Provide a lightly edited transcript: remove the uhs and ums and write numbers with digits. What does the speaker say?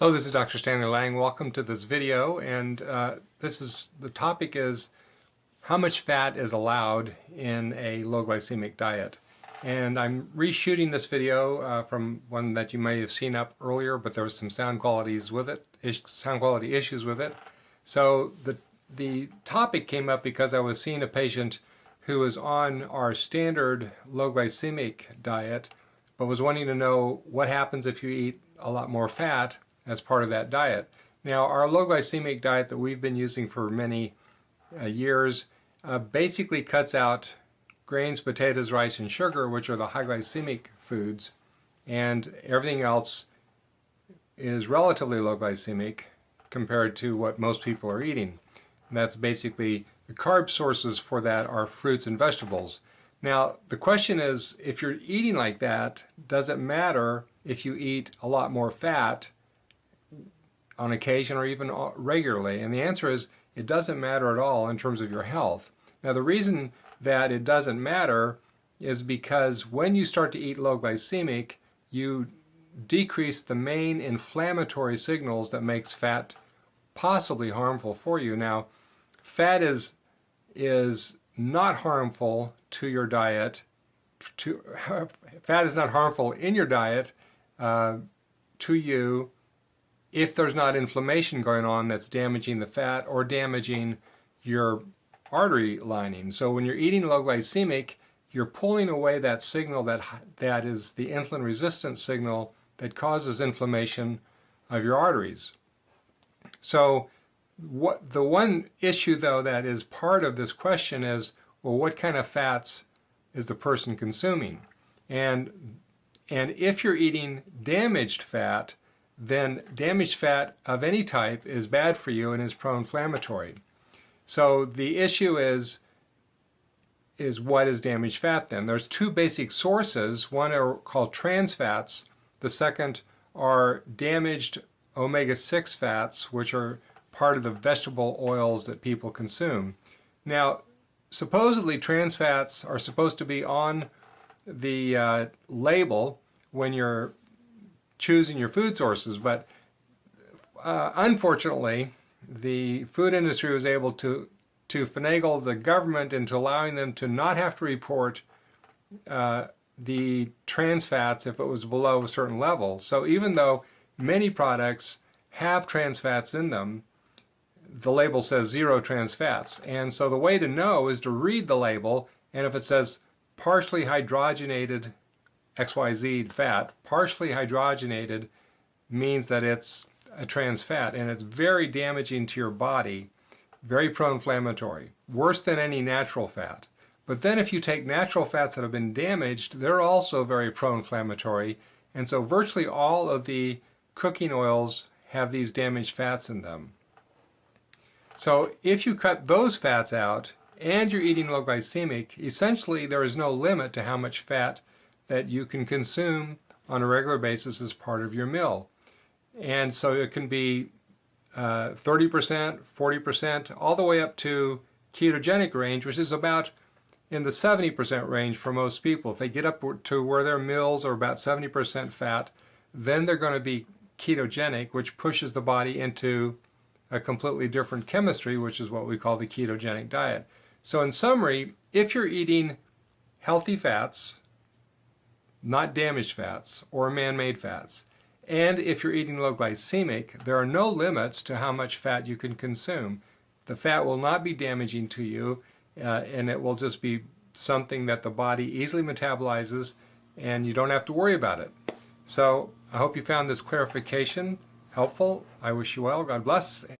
Hello, this is Dr. Stanley Lang. Welcome to this video, and the topic is how much fat is allowed in a low glycemic diet. And I'm reshooting this video from one that you may have seen up earlier, but there was some sound quality issues with it. So the topic came up because I was seeing a patient who was on our standard low glycemic diet, but was wanting to know what happens if you eat a lot more fat as part of that diet. Now, our low glycemic diet that we've been using for many years basically cuts out grains, potatoes, rice, and sugar, which are the high glycemic foods, and everything else is relatively low glycemic compared to what most people are eating. And that's basically the carb sources for that are fruits and vegetables. Now, the question is, if you're eating like that, does it matter if you eat a lot more fat on occasion or even regularly? And the answer is it doesn't matter at all in terms of your health. Now, the reason that it doesn't matter is because when you start to eat low glycemic, you decrease the main inflammatory signals that makes fat possibly harmful for you. Now, fat is not harmful to your diet. Fat is not harmful in your diet to you if there's not inflammation going on that's damaging the fat or damaging your artery lining. So when you're eating low glycemic, you're pulling away that signal that is the insulin resistance signal that causes inflammation of your arteries. So the one issue, though, that is part of this question is, well, what kind of fats is the person consuming? And if you're eating damaged fat, then damaged fat of any type is bad for you and is pro-inflammatory. So the issue is what is damaged fat then? There's two basic sources. One are called trans fats. The second are damaged omega-6 fats, which are part of the vegetable oils that people consume. Now, supposedly trans fats are supposed to be on the label when you're choosing your food sources, but unfortunately, the food industry was able to finagle the government into allowing them to not have to report the trans fats if it was below a certain level. So even though many products have trans fats in them, the label says 0 trans fats. And so the way to know is to read the label, and if it says partially hydrogenated XYZ fat, partially hydrogenated means that it's a trans fat, and it's very damaging to your body, very pro-inflammatory, worse than any natural fat. But then if you take natural fats that have been damaged, they're also very pro-inflammatory, and so virtually all of the cooking oils have these damaged fats in them. So if you cut those fats out and you're eating low glycemic, essentially there is no limit to how much fat that you can consume on a regular basis as part of your meal. And so it can be 30%, 40%, all the way up to ketogenic range, which is about in the 70% range for most people. If they get up to where their meals are about 70% fat, then they're going to be ketogenic, which pushes the body into a completely different chemistry, which is what we call the ketogenic diet. So in summary, if you're eating healthy fats, not damaged fats or man-made fats, and if you're eating low glycemic, there are no limits to how much fat you can consume. The fat will not be damaging to you, and it will just be something that the body easily metabolizes, and you don't have to worry about it. So I hope you found this clarification helpful. I wish you well. God bless.